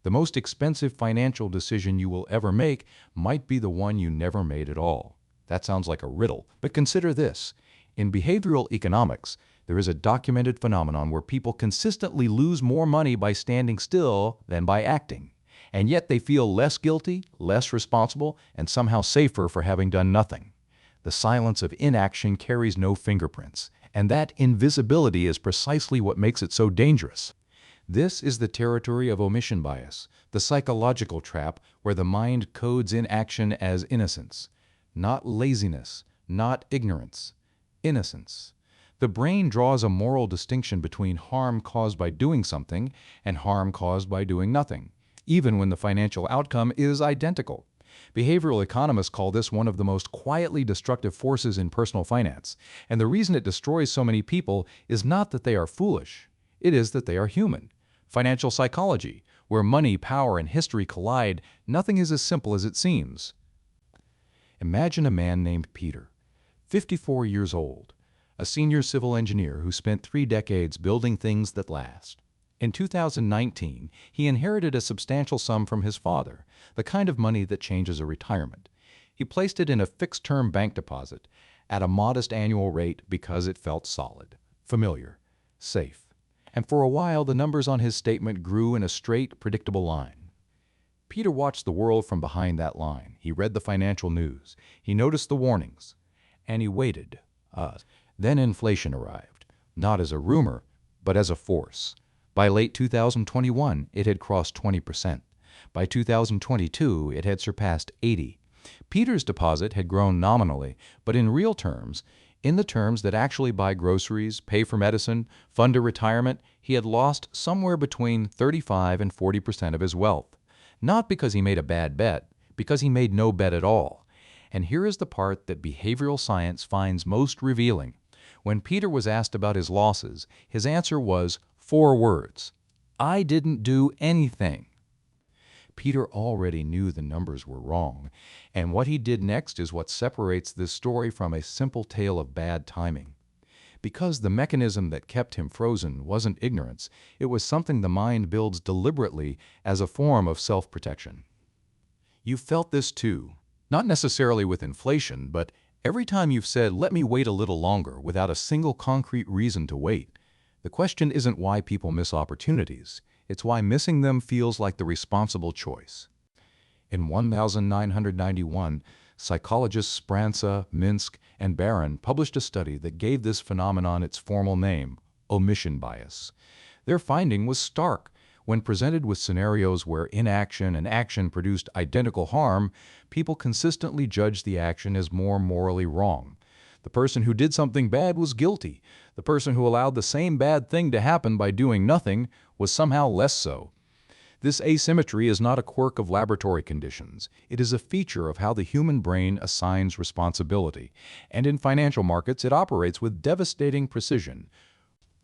The most expensive financial decision you will ever make might be the one you never made at all. That sounds like a riddle, but consider this. In behavioral economics, there is a documented phenomenon where people consistently lose more money by standing still than by acting. And yet they feel less guilty, less responsible, and somehow safer for having done nothing. The silence of inaction carries no fingerprints, and that invisibility is precisely what makes it so dangerous. This is the territory of omission bias, the psychological trap where the mind codes inaction as innocence. Not laziness, not ignorance. Innocence. The brain draws a moral distinction between harm caused by doing something and harm caused by doing nothing, even when the financial outcome is identical. Behavioral economists call this one of the most quietly destructive forces in personal finance, and the reason it destroys so many people is not that they are foolish, it is that they are human. Financial psychology, where money, power, and history collide, nothing is as simple as it seems. Imagine a man named Peter, 54 years old, a senior civil engineer who spent 3 decades building things that last. In 2019, he inherited a substantial sum from his father, the kind of money that changes a retirement. He placed it in a fixed-term bank deposit at a modest annual rate because it felt solid, familiar, safe. And for a while, the numbers on his statement grew in a straight, predictable line. Peter watched the world from behind that line. He read the financial news. He noticed the warnings. And he waited. Then inflation arrived, not as a rumor, but as a force. By late 2021, it had crossed 20%. By 2022, it had surpassed 80%. Peter's deposit had grown nominally, but in real terms, in the terms that actually buy groceries, pay for medicine, fund a retirement, he had lost somewhere between 35% and 40% of his wealth. Not because he made a bad bet, because he made no bet at all. And here is the part that behavioral science finds most revealing. When Peter was asked about his losses, his answer was 4 words. I didn't do anything. Peter already knew the numbers were wrong, and what he did next is what separates this story from a simple tale of bad timing. Because the mechanism that kept him frozen wasn't ignorance, it was something the mind builds deliberately as a form of self-protection. You've felt this too, not necessarily with inflation, but every time you've said, let me wait a little longer without a single concrete reason to wait. The question isn't why people miss opportunities. It's why missing them feels like the responsible choice. In 1991, psychologists Spranza, Minsk, and Barron published a study that gave this phenomenon its formal name, omission bias. Their finding was stark. When presented with scenarios where inaction and action produced identical harm, people consistently judged the action as more morally wrong. The person who did something bad was guilty. The person who allowed the same bad thing to happen by doing nothing was somehow less so. This asymmetry is not a quirk of laboratory conditions. It is a feature of how the human brain assigns responsibility. And in financial markets, it operates with devastating precision.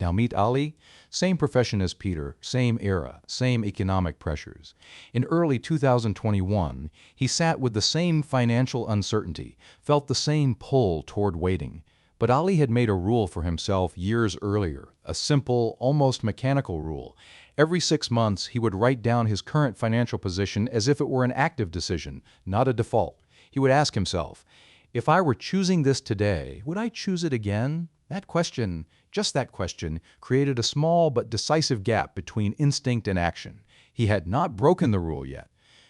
Now meet Ali, same profession as Peter, same era, same economic pressures. In early 2021, he sat with the same financial uncertainty, felt the same pull toward waiting. But Ali had made a rule for himself years earlier, a simple, almost mechanical rule. Every 6 months, he would write down his current financial position as if it were an active decision, not a default. He would ask himself, if I were choosing this today, would I choose it again? That question, just that question, created a small but decisive gap between instinct and action. He had not broken the rule yet.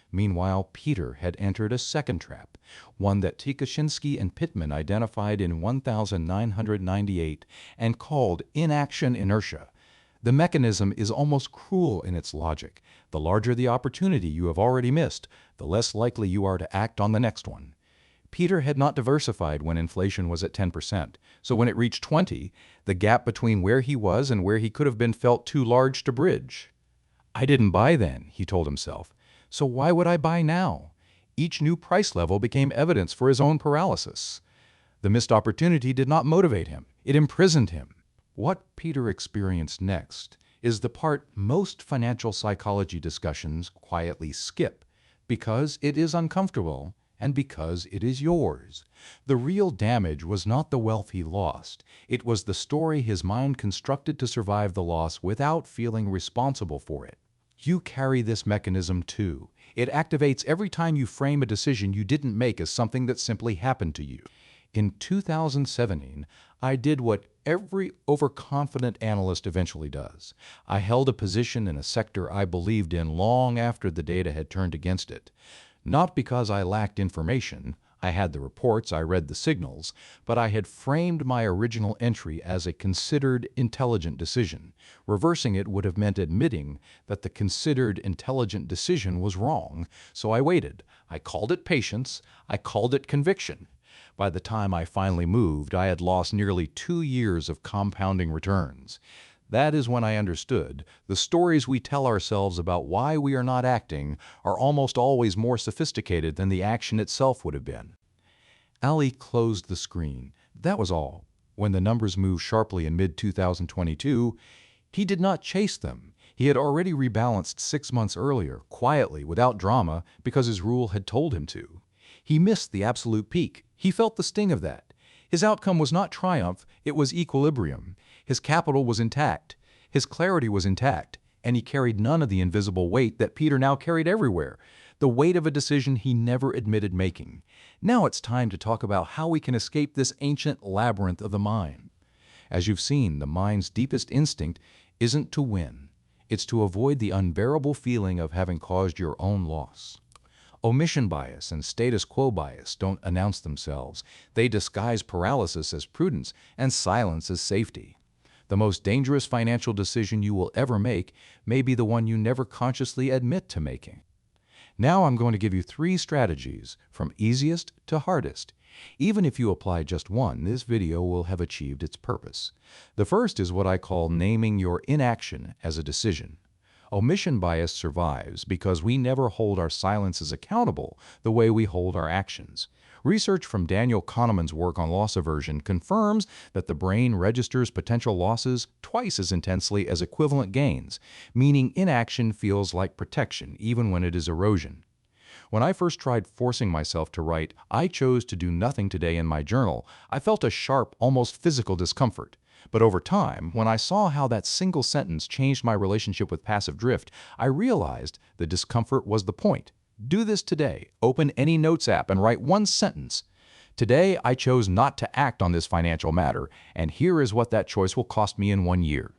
Meanwhile, Peter had entered a second trap, one that Tikashinsky and Pittman identified in 1998 and called inaction inertia. The mechanism is almost cruel in its logic. The larger the opportunity you have already missed, the less likely you are to act on the next one. Peter had not diversified when inflation was at 10%, so when it reached 20%, the gap between where he was and where he could have been felt too large to bridge. I didn't buy then, he told himself, so why would I buy now? Each new price level became evidence for his own paralysis. The missed opportunity did not motivate him, it imprisoned him. What Peter experienced next is the part most financial psychology discussions quietly skip, because it is uncomfortable and because it is yours. The real damage was not the wealth he lost. It was the story his mind constructed to survive the loss without feeling responsible for it. You carry this mechanism too. It activates every time you frame a decision you didn't make as something that simply happened to you. In 2017, I did what every overconfident analyst eventually does. I held a position in a sector I believed in long after the data had turned against it. Not because I lacked information, I had the reports, I read the signals, but I had framed my original entry as a considered, intelligent decision. Reversing it would have meant admitting that the considered, intelligent decision was wrong, so I waited. I called it patience, I called it conviction. By the time I finally moved, I had lost nearly 2 years of compounding returns. That is when I understood the stories we tell ourselves about why we are not acting are almost always more sophisticated than the action itself would have been. Ali closed the screen. That was all. When the numbers moved sharply in mid-2022, he did not chase them. He had already rebalanced 6 months earlier, quietly, without drama, because his rule had told him to. He missed the absolute peak. He felt the sting of that. His outcome was not triumph, it was equilibrium. His capital was intact, his clarity was intact, and he carried none of the invisible weight that Peter now carried everywhere, the weight of a decision he never admitted making. Now it's time to talk about how we can escape this ancient labyrinth of the mind. As you've seen, the mind's deepest instinct isn't to win. It's to avoid the unbearable feeling of having caused your own loss. Omission bias and status quo bias don't announce themselves. They disguise paralysis as prudence and silence as safety. The most dangerous financial decision you will ever make may be the one you never consciously admit to making. Now I'm going to give you 3 strategies, from easiest to hardest. Even if you apply just one, this video will have achieved its purpose. The first is what I call naming your inaction as a decision. Omission bias survives because we never hold our silences accountable the way we hold our actions. Research from Daniel Kahneman's work on loss aversion confirms that the brain registers potential losses twice as intensely as equivalent gains, meaning inaction feels like protection even when it is erosion. When I first tried forcing myself to write, "I chose to do nothing today" in my journal, I felt a sharp, almost physical discomfort. But over time, when I saw how that single sentence changed my relationship with passive drift, I realized the discomfort was the point. Do this today. Open any notes app and write one sentence. Today, I chose not to act on this financial matter, and here is what that choice will cost me in 1 year.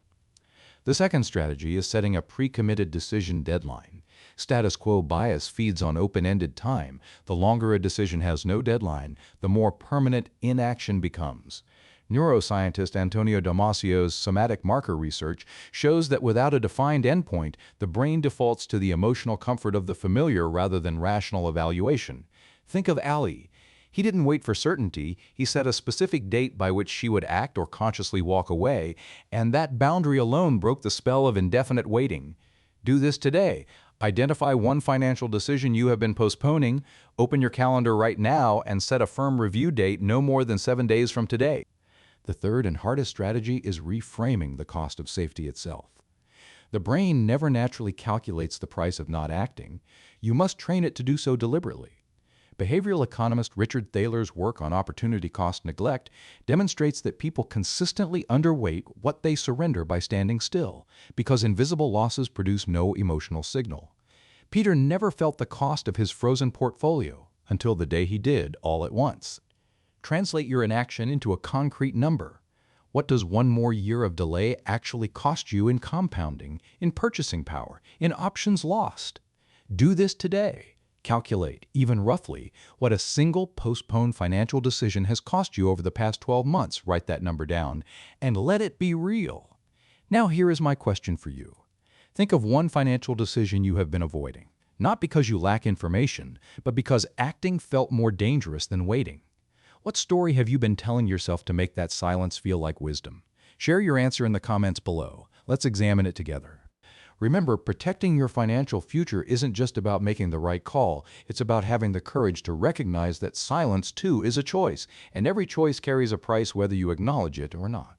The second strategy is setting a pre-committed decision deadline. Status quo bias feeds on open-ended time. The longer a decision has no deadline, the more permanent inaction becomes. Neuroscientist Antonio Damasio's somatic marker research shows that without a defined endpoint, the brain defaults to the emotional comfort of the familiar rather than rational evaluation. Think of Ali. He didn't wait for certainty, he set a specific date by which she would act or consciously walk away, and that boundary alone broke the spell of indefinite waiting. Do this today. Identify one financial decision you have been postponing, open your calendar right now, and set a firm review date no more than 7 days from today. The third and hardest strategy is reframing the cost of safety itself. The brain never naturally calculates the price of not acting. You must train it to do so deliberately. Behavioral economist Richard Thaler's work on opportunity cost neglect demonstrates that people consistently underweight what they surrender by standing still, because invisible losses produce no emotional signal. Peter never felt the cost of his frozen portfolio until the day he did, all at once. Translate your inaction into a concrete number. What does 1 more year of delay actually cost you in compounding, in purchasing power, in options lost? Do this today. Calculate, even roughly, what a single postponed financial decision has cost you over the past 12 months. Write that number down, and let it be real. Now here is my question for you. Think of one financial decision you have been avoiding, not because you lack information, but because acting felt more dangerous than waiting. What story have you been telling yourself to make that silence feel like wisdom? Share your answer in the comments below. Let's examine it together. Remember, protecting your financial future isn't just about making the right call. It's about having the courage to recognize that silence, too, is a choice, and every choice carries a price whether you acknowledge it or not.